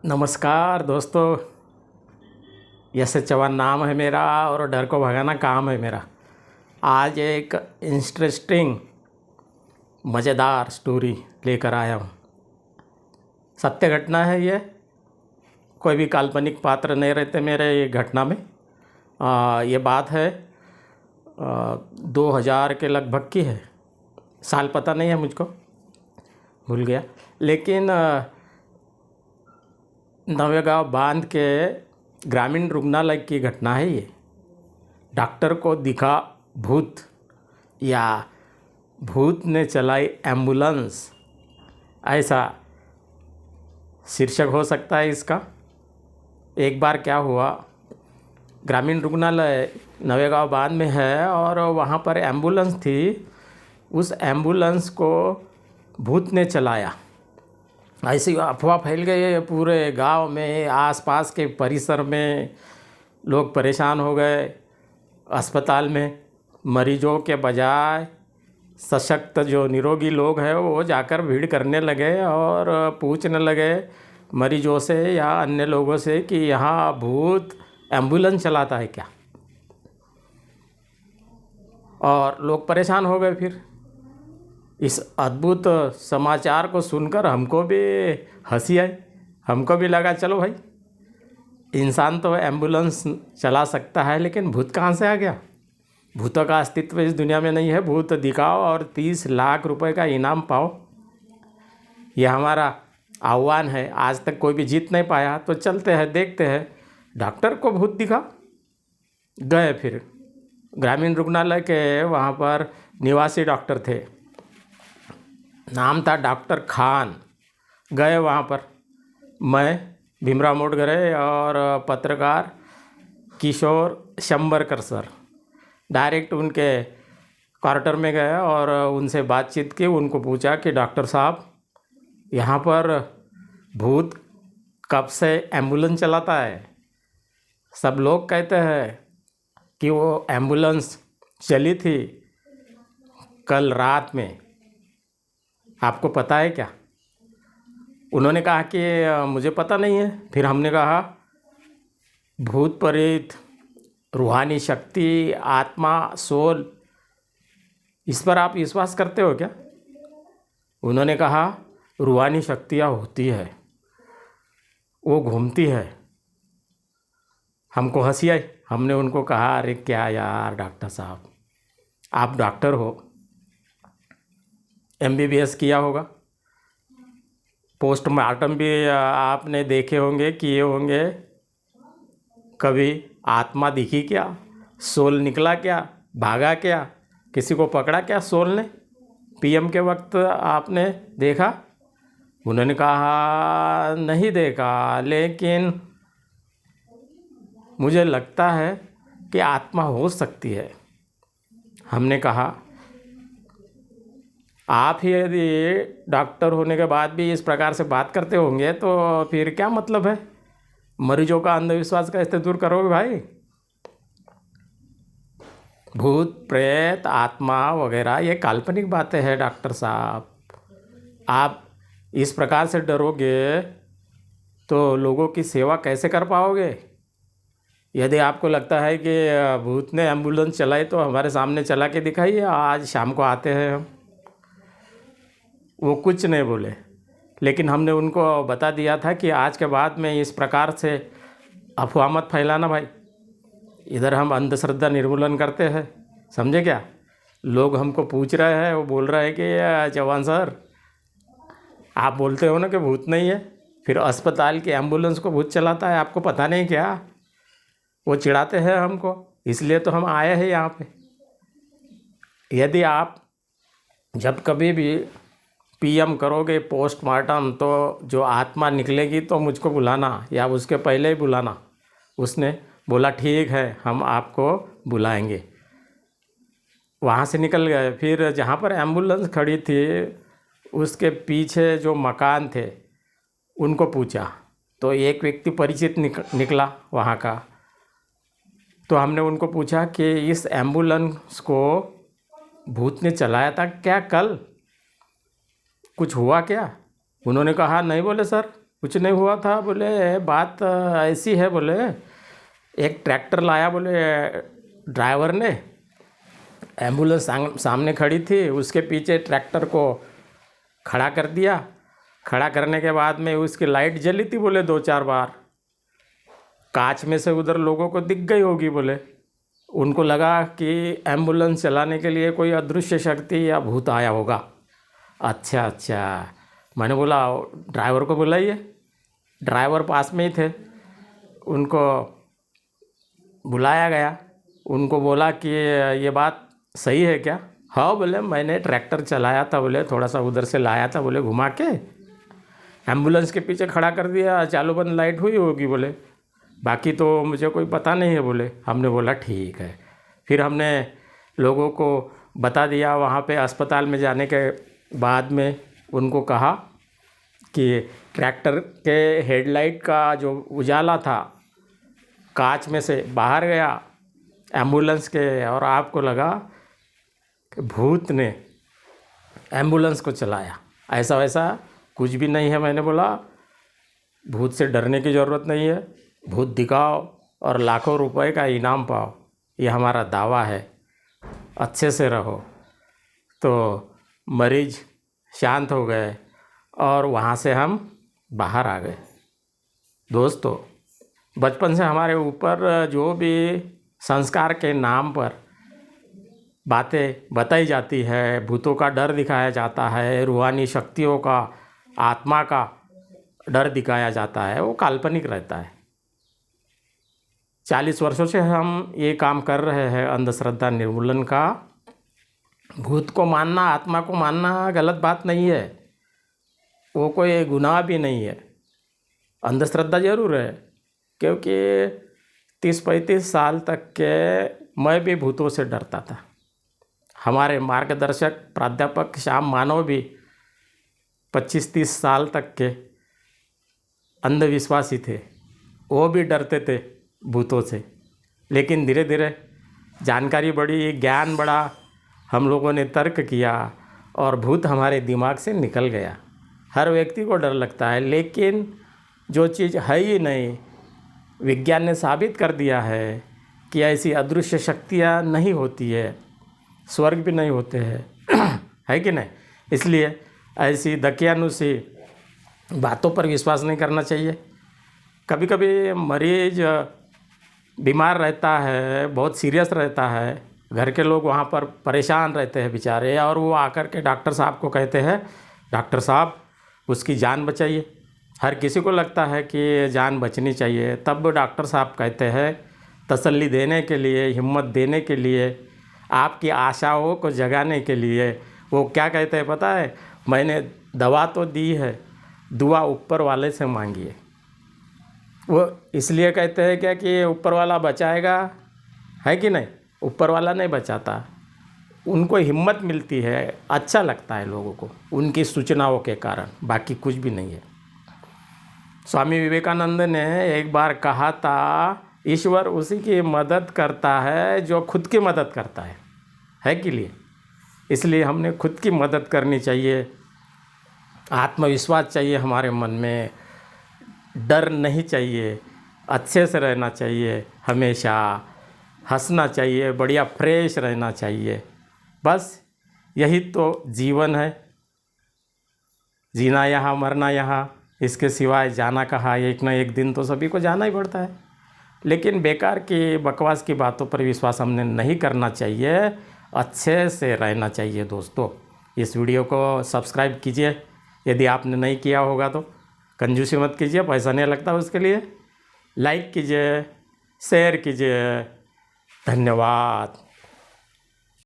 नमस्कार दोस्तों। यश चौहान नाम है मेरा और डर को भगाना काम है मेरा। आज एक इंटरेस्टिंग मज़ेदार स्टोरी लेकर आया हूँ। सत्य घटना है ये, कोई भी काल्पनिक पात्र नहीं रहते मेरे ये घटना में। ये बात है 2000 के लगभग की है। साल पता नहीं है मुझको, भूल गया। लेकिन नवेगांव बांध के ग्रामीण रुग्णालय की घटना है ये। डॉक्टर को दिखा भूत या भूत ने चलाई एम्बुलेंस, ऐसा शीर्षक हो सकता है इसका। एक बार क्या हुआ, ग्रामीण रुग्णालय नवेगांव बांध में है और वहाँ पर एम्बुलेंस थी। उस एम्बुलेंस को भूत ने चलाया। ऐसी अफवाह फैल गई है पूरे गांव में, आसपास के परिसर में। लोग परेशान हो गए। अस्पताल में मरीजों के बजाय सशक्त जो निरोगी लोग हैं वो जाकर भीड़ करने लगे और पूछने लगे मरीजों से या अन्य लोगों से कि यहाँ भूत एम्बुलेंस चलाता है क्या। और लोग परेशान हो गए। फिर इस अद्भुत समाचार को सुनकर हमको भी हंसी आई। हमको भी लगा चलो भाई, इंसान तो एम्बुलेंस चला सकता है, लेकिन भूत कहाँ से आ गया। भूतों का अस्तित्व इस दुनिया में नहीं है। भूत दिखाओ और 30 लाख रुपए का इनाम पाओ, यह हमारा आह्वान है। आज तक कोई भी जीत नहीं पाया, तो चलते हैं देखते हैं। डॉक्टर को भूत दिखा, गए फिर ग्रामीण रुग्णालय के वहाँ पर निवासी डॉक्टर थे, नाम था डॉक्टर खान। गए वहाँ पर, मैं भीमराव मोटगरे और पत्रकार किशोर शंबरकर सर, डायरेक्ट उनके क्वार्टर में गए और उनसे बातचीत की। उनको पूछा कि डॉक्टर साहब, यहाँ पर भूत कब से एम्बुलेंस चलाता है। सब लोग कहते हैं कि वो एम्बुलेंस चली थी कल रात में, आपको पता है क्या। उन्होंने कहा कि मुझे पता नहीं है। फिर हमने कहा भूत प्रेत, रूहानी शक्ति, आत्मा, सोल, इस पर आप विश्वास करते हो क्या। उन्होंने कहा रूहानी शक्तियाँ होती है, वो घूमती है। हमको हंसी आई। हमने उनको कहा अरे क्या यार डॉक्टर साहब, आप डॉक्टर हो, MBBS किया होगा, पोस्टमार्टम भी आपने देखे होंगे, किए होंगे। कभी आत्मा दिखी क्या, सोल निकला क्या, भागा क्या, किसी को पकड़ा क्या सोल ने, PM के वक्त आपने देखा। उन्होंने कहा नहीं देखा, लेकिन मुझे लगता है कि आत्मा हो सकती है। हमने कहा आप ही यदि डॉक्टर होने के बाद भी इस प्रकार से बात करते होंगे तो फिर क्या मतलब है, मरीजों का अंधविश्वास कैसे दूर करोगे भाई। भूत प्रेत आत्मा वगैरह ये काल्पनिक बातें हैं डॉक्टर साहब। आप इस प्रकार से डरोगे तो लोगों की सेवा कैसे कर पाओगे। यदि आपको लगता है कि भूत ने एम्बुलेंस चलाई तो हमारे सामने चला के दिखाइए, आज शाम को आते हैं हम। वो कुछ नहीं बोले, लेकिन हमने उनको बता दिया था कि आज के बाद में इस प्रकार से अफवाह मत फैलाना भाई। इधर हम अंधश्रद्धा निर्मूलन करते हैं, समझे क्या। लोग हमको पूछ रहे हैं, वो बोल रहे हैं कि चौहान सर आप बोलते हो ना कि भूत नहीं है, फिर अस्पताल की एम्बुलेंस को भूत चलाता है, आपको पता नहीं क्या। वो चिढ़ाते हैं हमको, इसलिए तो हम आए हैं यहाँ पे। यदि आप जब कभी भी PM करोगे पोस्टमार्टम, तो जो आत्मा निकलेगी तो मुझको बुलाना या उसके पहले ही बुलाना। उसने बोला ठीक है, हम आपको बुलाएंगे। वहाँ से निकल गए। फिर जहाँ पर एम्बुलेंस खड़ी थी उसके पीछे जो मकान थे उनको पूछा, तो एक व्यक्ति परिचित निकला वहाँ का। तो हमने उनको पूछा कि इस एम्बुलेंस को भूत ने चलाया था क्या कल, कुछ हुआ क्या। उन्होंने कहा नहीं बोले सर, कुछ नहीं हुआ था। बोले बात ऐसी है, बोले एक ट्रैक्टर लाया, बोले ड्राइवर ने, एम्बुलेंस सामने खड़ी थी, उसके पीछे ट्रैक्टर को खड़ा कर दिया। खड़ा करने के बाद में उसकी लाइट जली थी, बोले 2-4 बार। कांच में से उधर लोगों को दिख गई होगी, बोले उनको लगा कि एम्बुलेंस चलाने के लिए कोई अदृश्य शक्ति या भूत आया होगा। अच्छा अच्छा, मैंने बोला ड्राइवर को बुलाइए। ड्राइवर पास में ही थे, उनको बुलाया गया। उनको बोला कि ये बात सही है क्या? हाँ बोले, मैंने ट्रैक्टर चलाया था, बोले थोड़ा सा उधर से लाया था, बोले घुमा के एम्बुलेंस के पीछे खड़ा कर दिया, चालू बंद लाइट हुई होगी, बोले बाकी तो मुझे कोई पता नहीं है, बोले। हमने बोला ठीक है। फिर हमने लोगों को बता दिया। वहाँ पे अस्पताल में जाने के बाद में उनको कहा कि ट्रैक्टर के हेडलाइट का जो उजाला था कांच में से बाहर गया एम्बुलेंस के, और आपको लगा कि भूत ने एम्बुलेंस को चलाया। ऐसा वैसा कुछ भी नहीं है। मैंने बोला भूत से डरने की ज़रूरत नहीं है, भूत दिखाओ और लाखों रुपए का इनाम पाओ, ये हमारा दावा है। अच्छे से रहो। तो मरीज शांत हो गए और वहाँ से हम बाहर आ गए। दोस्तों, बचपन से हमारे ऊपर जो भी संस्कार के नाम पर बातें बताई जाती है, भूतों का डर दिखाया जाता है, रूहानी शक्तियों का, आत्मा का डर दिखाया जाता है, वो काल्पनिक रहता है। 40 वर्षों से हम ये काम कर रहे हैं अंधश्रद्धा निर्मूलन का। भूत को मानना, आत्मा को मानना गलत बात नहीं है, वो कोई गुनाह भी नहीं है। अंधश्रद्धा ज़रूर है, क्योंकि 30-35 साल तक के मैं भी भूतों से डरता था। हमारे मार्गदर्शक प्राध्यापक श्याम मानव भी 25-30 साल तक के अंधविश्वासी थे, वो भी डरते थे भूतों से। लेकिन धीरे धीरे जानकारी बढ़ी, ज्ञान बढ़ा, हम लोगों ने तर्क किया और भूत हमारे दिमाग से निकल गया। हर व्यक्ति को डर लगता है, लेकिन जो चीज़ है ही नहीं, विज्ञान ने साबित कर दिया है कि ऐसी अदृश्य शक्तियाँ नहीं होती है, स्वर्ग भी नहीं होते हैं है कि नहीं? इसलिए ऐसी दकियानुसी बातों पर विश्वास नहीं करना चाहिए। कभी कभी मरीज बीमार रहता है, बहुत सीरियस रहता है, घर के लोग वहाँ पर परेशान रहते हैं बेचारे, और वो आकर के डॉक्टर साहब को कहते हैं डॉक्टर साहब उसकी जान बचाइए। हर किसी को लगता है कि जान बचनी चाहिए। तब डॉक्टर साहब कहते हैं तसल्ली देने के लिए, हिम्मत देने के लिए, आपकी आशाओं को जगाने के लिए, वो क्या कहते हैं पता है? मैंने दवा तो दी है, दुआ ऊपर वाले से मांगिए। वो इसलिए कहते हैं क्या कि ऊपर वाला बचाएगा, है कि नहीं? ऊपर वाला नहीं बचाता, उनको हिम्मत मिलती है, अच्छा लगता है लोगों को उनकी सूचनाओं के कारण, बाकी कुछ भी नहीं है। स्वामी विवेकानंद ने एक बार कहा था, ईश्वर उसी की मदद करता है जो खुद की मदद करता है कि लिए? इसलिए हमने खुद की मदद करनी चाहिए, आत्मविश्वास चाहिए हमारे मन में, डर नहीं चाहिए, अच्छे से रहना चाहिए, हमेशा हंसना चाहिए, बढ़िया फ्रेश रहना चाहिए। बस यही तो जीवन है, जीना यहाँ मरना यहाँ, इसके सिवाय जाना कहाँ? एक ना एक दिन तो सभी को जाना ही पड़ता है। लेकिन बेकार की बकवास की बातों पर विश्वास हमने नहीं करना चाहिए, अच्छे से रहना चाहिए। दोस्तों, इस वीडियो को सब्सक्राइब कीजिए यदि आपने नहीं किया होगा तो। कंजूसी मत कीजिए, पैसा नहीं लगता उसके लिए। लाइक कीजिए, शेयर कीजिए। धन्यवाद।